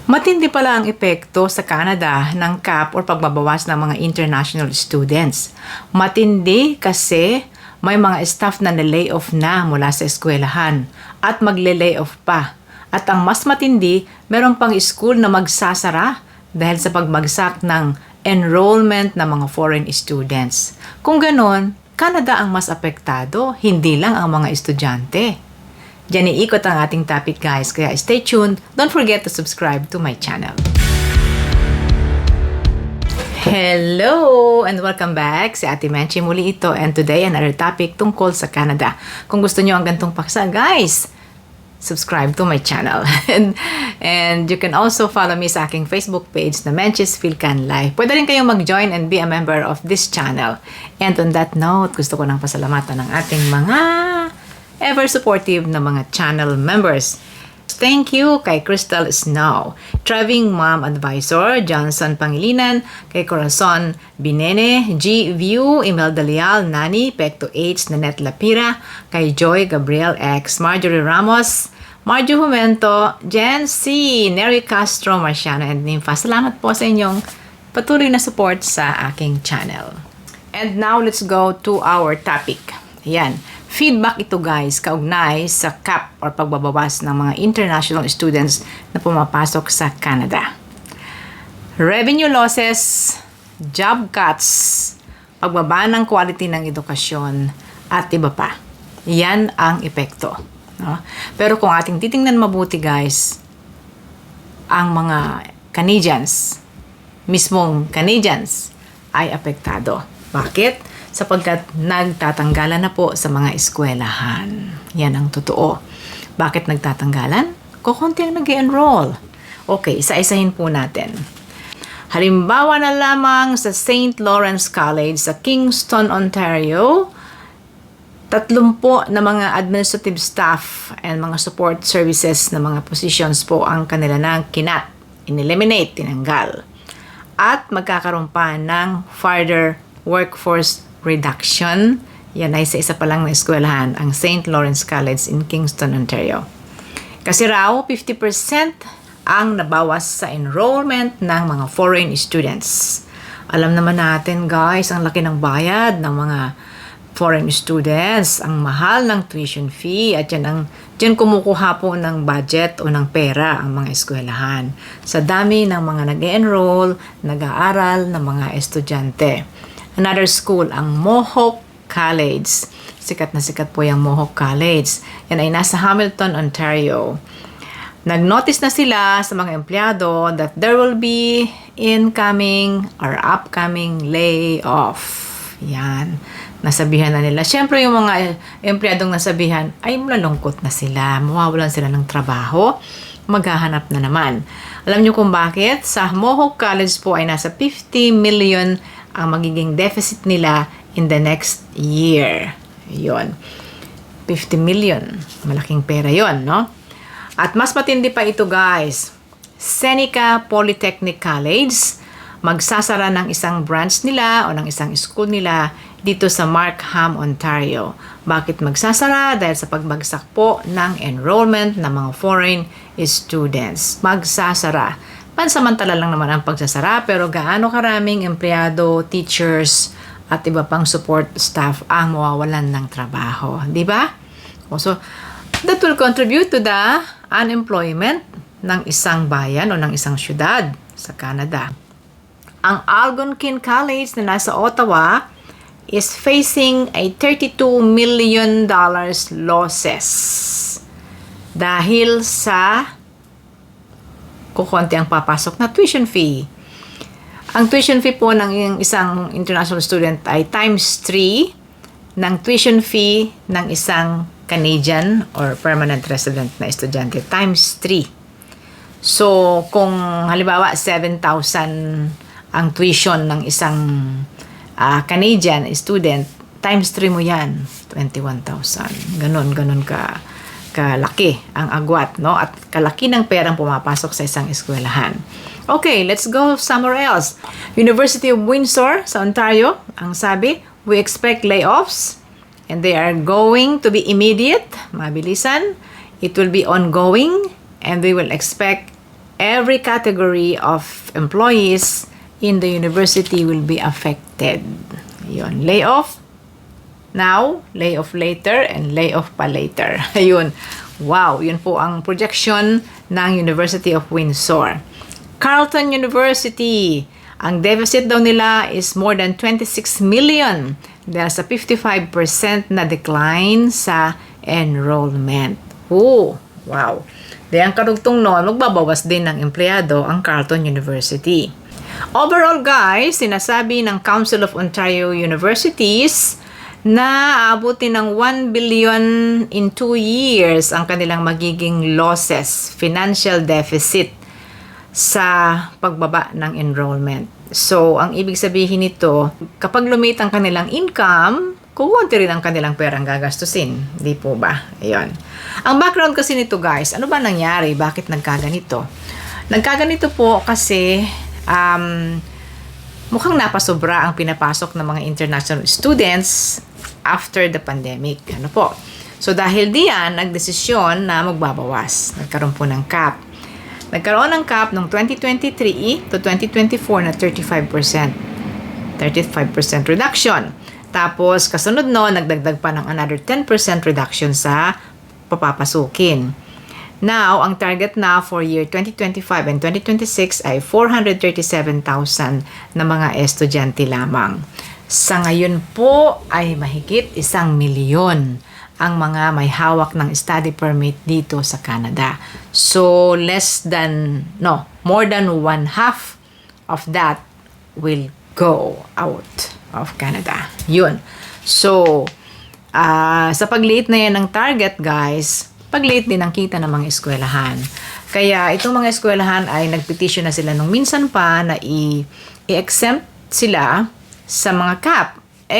Matindi pala ang epekto sa Canada ng cap or pagbabawas ng mga international students. Matindi kasi may mga staff na na-layoff na mula sa eskwelahan at magle-layoff pa. At ang mas matindi, meron pang school na magsasara dahil sa pagbagsak ng enrollment ng mga foreign students. Kung ganon, Canada ang mas apektado, hindi lang ang mga estudyante. Diyan iikot ang ating topic guys, kaya stay tuned. Don't forget to subscribe to my channel. Hello and welcome back. Si Ate Menchi muli ito and today another topic tungkol sa Canada. Kung gusto nyo ang gantong paksa guys, subscribe to my channel. and you can also follow me sa aking Facebook page na Menchis Philcan Live. Pwede rin kayong mag-join and be a member of this channel. And on that note, gusto ko nang pasalamatan ng ating mga ever supportive na mga channel members. Thank you kay Crystal Snow, Thriving Mom Advisor, Johnson Pangilinan, kay Corazon Binene, G. View, Imelda Leal, Nani, Pecto H, Nanette Lapira, kay Joy Gabriel X, Marjorie Ramos, Marjo Jumento, Jen C, Nery Castro, Marciano, and Nympha. Salamat po sa inyong patuloy na support sa aking channel. And now, let's go to our topic. Ayan. Feedback ito guys, kaugnay sa cap or pagbabawas ng mga international students na pumapasok sa Canada. Revenue losses, job cuts, pagbaba ng quality ng edukasyon, at iba pa. Yan ang epekto. No? Pero kung ating titingnan mabuti guys, ang mga Canadians, mismong Canadians, ay apektado. Bakit? Sapagkat nagtatanggalan na po sa mga eskwelahan. Yan ang totoo. Bakit nagtatanggalan? Kukunti ang nag-enroll. Okay, isa-isahin po natin. Halimbawa na lamang sa St. Lawrence College sa Kingston, Ontario, 30 na mga administrative staff and mga support services na mga positions po ang kanila na in-eliminate, tinanggal. At magkakaroon pa ng further workforce reduction. Yan ay sa isa pa lang na eskwelahan, ang St. Lawrence College in Kingston, Ontario. Kasi raw, 50% ang nabawas sa enrollment ng mga foreign students. Alam naman natin guys, ang laki ng bayad ng mga foreign students, ang mahal ng tuition fee, at dyan kumukuha po ng budget o ng pera ang mga eskwelahan. Sa dami ng mga nag-enroll, nag-aaral ng mga estudyante. Another school, ang Mohawk College. Sikat na sikat po yung Mohawk College. Yan ay nasa Hamilton, Ontario. Nag-notice na sila sa mga empleyado that there will be incoming or upcoming layoff. Yan. Nasabihan na nila. Siyempre yung mga empleyadong nasabihan ay malungkot na sila. Mawawalan sila ng trabaho. Maghahanap na naman. Alam niyo kung bakit? Sa Mohawk College po ay nasa 50 million ang magiging deficit nila in the next year. Yon. 50 million. Malaking pera yon, no? At mas matindi pa ito, guys. Seneca Polytechnic College, magsasara ng isang branch nila o ng isang school nila dito sa Markham, Ontario. Bakit magsasara? Dahil sa pagbagsak po ng enrollment ng mga foreign students. Magsasara. Pansamantala lang naman ang pagsasara, pero gaano karaming empleyado, teachers, at iba pang support staff ang mawawalan ng trabaho. Di ba? So, that will contribute to the unemployment ng isang bayan o ng isang syudad sa Canada. Ang Algonquin College na nasa Ottawa is facing a $32 million losses dahil sa kukunti ang papasok na tuition fee. Ang tuition fee po ng isang international student ay times 3 ng tuition fee ng isang Canadian or permanent resident na estudyante. Times 3. So, kung halimbawa 7,000 ang tuition ng isang Canadian student, times 3 mo yan, 21,000. Ganon kalaki ang agwat, no? At kalaki ng perang pumapasok sa isang eskwelahan. Okay, let's go somewhere else. University of Windsor sa Ontario, ang sabi, we expect layoffs and they are going to be immediate, mabilisan. It will be ongoing and we will expect every category of employees in the university will be affected. Yun, layoff now, layoff later, and layoff pa later. Ayun. Wow, yun po ang projection ng University of Windsor. Carleton University, ang deficit daw nila is more than 26 million. There's a 55% na decline sa enrollment. Oh, wow. Dahil ang karugtong noon, magbabawas din ng empleyado ang Carleton University. Overall guys, sinasabi ng Council of Ontario Universities na aabutin ng 1 billion in 2 years ang kanilang magiging losses, financial deficit sa pagbaba ng enrollment. So, ang ibig sabihin nito, kapag lumit ang kanilang income, kukunti rin ang kanilang perang gagastusin. Di po ba? Ayun. Ang background kasi nito guys, ano ba nangyari? Bakit nagkaganito? Nagkaganito po kasi mukhang napasobra ang pinapasok ng mga international students after the pandemic. Ano po? So, dahil diyan, nagdesisyon na magbabawas. Nagkaroon po ng cap. Nagkaroon ng cap noong 2023 to 2024 na 35%. 35% reduction. Tapos, kasunod no, nagdagdag pa ng another 10% reduction sa papapasukin. Now, ang target na for year 2025 and 2026 ay 437,000 na mga estudyante lamang. Sa ngayon po ay mahigit 1 milyon ang mga may hawak ng study permit dito sa Canada. So, more than one half of that will go out of Canada. Yun. So, sa pagliit na yan ng target, guys, pagliit din ang kita ng mga eskwelahan. Kaya, itong mga eskwelahan ay nagpetisyon na sila nung minsan pa na i-exempt sila sa mga cap.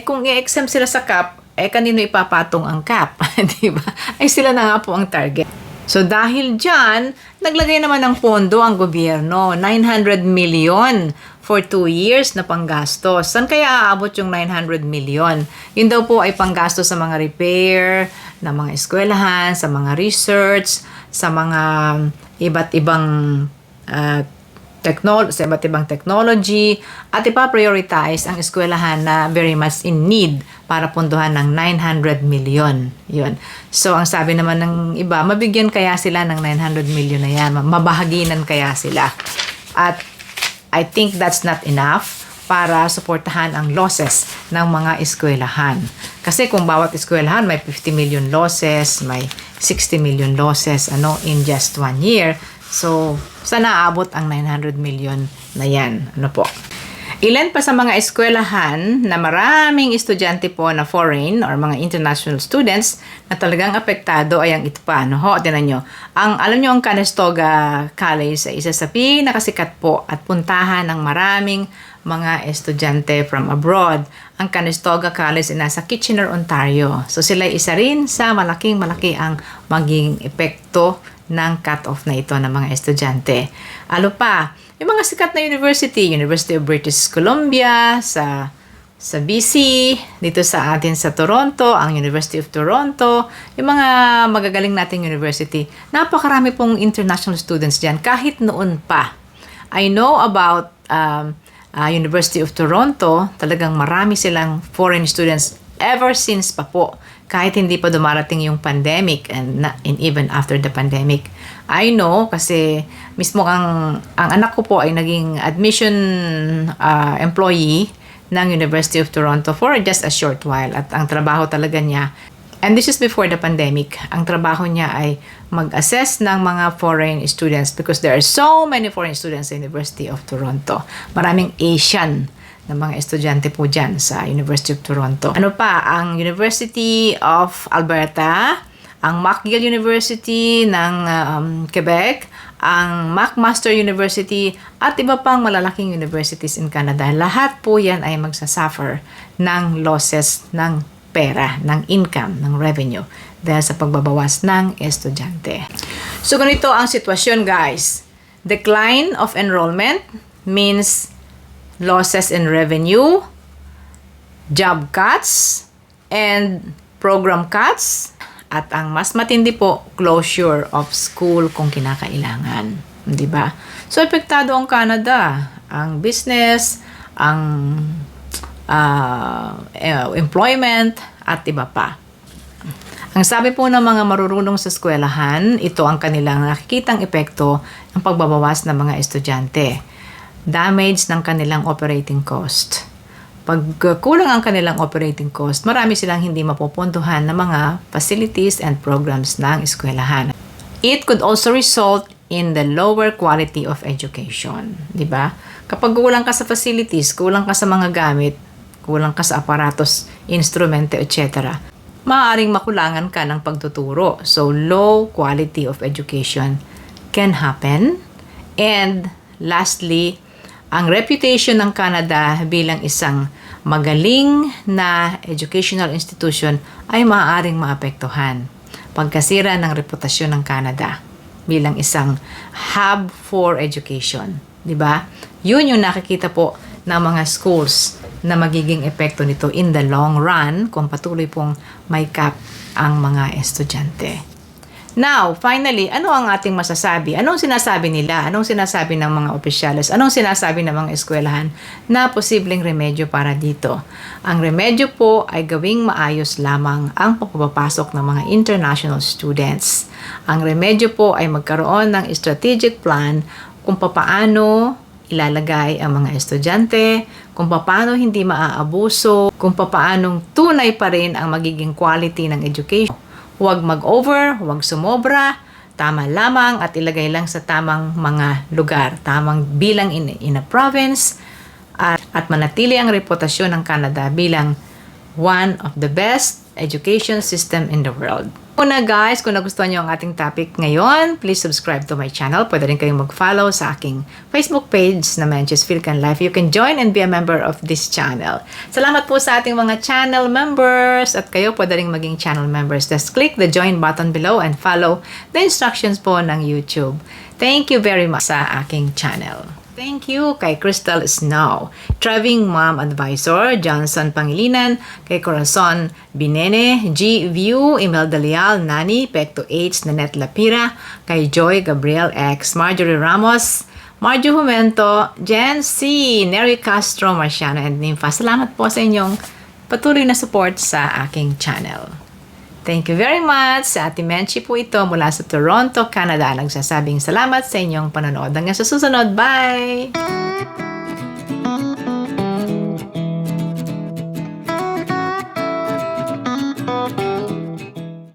Kung i-exempt sila sa cap, kanino ipapatong ang cap? Diba? Ay sila na nga po ang target. So, dahil dyan, naglagay naman ng pondo ang gobyerno. 900 million for 2 years na panggastos. Saan kaya aabot yung 900 million? Yun daw po ay panggastos sa mga repair, ng mga eskwelahan, sa mga research, sa mga iba't ibang sa iba't ibang technology, at ipa-prioritize ang eskwelahan na very much in need para punduhan ng 900 million. Yun. So, ang sabi naman ng iba, mabigyan kaya sila ng 900 million na yan? Mabahaginan kaya sila? At I think that's not enough para suportahan ang losses ng mga eskwelahan. Kasi kung bawat eskwelahan may 50 million losses, may 60 million losses in just 1 year, so, saan naabot ang 900 million na yan? Ano po? Ilan pa sa mga eskwelahan na maraming estudyante po na foreign or mga international students na talagang apektado ay ang ito pa. Tinan nyo. Alam nyo, ang Conestoga College ay isa sa pinakasikat po at puntahan ng maraming mga estudyante from abroad. Ang Conestoga College ay nasa Kitchener, Ontario. So, sila isa rin sa malaki ang maging epekto ng cut-off na ito ng mga estudyante. Ano pa? Yung mga sikat na University of British Columbia, sa BC, dito sa atin sa Toronto, ang University of Toronto, yung mga magagaling nating university, napakarami pong international students dyan, kahit noon pa. I know about University of Toronto, talagang marami silang foreign students ever since pa po. Kahit hindi pa dumarating yung pandemic and even after the pandemic. I know kasi mismo ang anak ko po ay naging admission employee ng University of Toronto for just a short while. At ang trabaho talaga niya, and this is before the pandemic, ang trabaho niya ay mag-assess ng mga foreign students because there are so many foreign students sa University of Toronto. Maraming Asian ng mga estudyante po dyan sa University of Toronto. Ano pa? Ang University of Alberta, ang McGill University ng Quebec, ang McMaster University, at iba pang malalaking universities in Canada. Lahat po yan ay magsasuffer ng losses ng pera, ng income, ng revenue dahil sa pagbabawas ng estudyante. So, ganito ang sitwasyon, guys. Decline of enrollment means losses in revenue, job cuts, and program cuts, at ang mas matindi po, closure of school kung kinakailangan. Di ba? So, epektado ang Canada, ang business, ang employment, at iba pa. Ang sabi po ng mga marurunong sa eskwelahan, ito ang kanilang nakikitang epekto ng pagbabawas ng mga estudyante. Damage ng kanilang operating cost. Pag kulang ang kanilang operating cost, marami silang hindi mapupuntuhan ng mga facilities and programs ng eskwelahan. It could also result in the lower quality of education. Diba? Kapag kulang ka sa facilities, kulang ka sa mga gamit, kulang ka sa aparatos, instrumento, etc., maaaring makulangan ka ng pagtuturo. So, low quality of education can happen. And lastly, ang reputation ng Canada bilang isang magaling na educational institution ay maaaring maapektuhan. Pagkasira ng reputasyon ng Canada bilang isang hub for education. Diba? Yun yung nakikita po ng mga schools na magiging epekto nito in the long run kung patuloy pong may cap ang mga estudyante. Now, finally, ano ang ating masasabi? Anong sinasabi nila? Anong sinasabi ng mga opisyales? Anong sinasabi ng mga eskwelahan na posibleng remedyo para dito? Ang remedyo po ay gawing maayos lamang ang pagpapasok ng mga international students. Ang remedyo po ay magkaroon ng strategic plan kung papaano ilalagay ang mga estudyante, kung paano hindi maaabuso, kung paanong tunay pa rin ang magiging quality ng education. Huwag mag-over, huwag sumobra, tama lamang at ilagay lang sa tamang mga lugar, tamang bilang in a province at manatili ang reputasyon ng Canada bilang one of the best education system in the world. Una guys, kung nagustuhan nyo ang ating topic ngayon, please subscribe to my channel. Pwede rin kayong mag-follow sa aking Facebook page na Menchie's Philcan Life. You can join and be a member of this channel. Salamat po sa ating mga channel members at kayo pwede rin maging channel members. Just click the join button below and follow the instructions po ng YouTube. Thank you very much sa aking channel. Thank you kay Crystal Snow, Thriving Mom Advisor, Johnson Pangilinan, kay Corazon Binene, G. View, Imelda Leal, Nani, Pecto H, Nanette Lapira, kay Joy Gabriel X, Marjorie Ramos, Marjo Jumento, Jen C, Nery Castro, Marciano, and Nympha. Salamat po sa inyong patuloy na support sa aking channel. Thank you very much. Sa Ate Menchie po ito mula sa Toronto, Canada. Nagsasabing salamat sa inyong panonood. Hanggang sa susunod. Bye!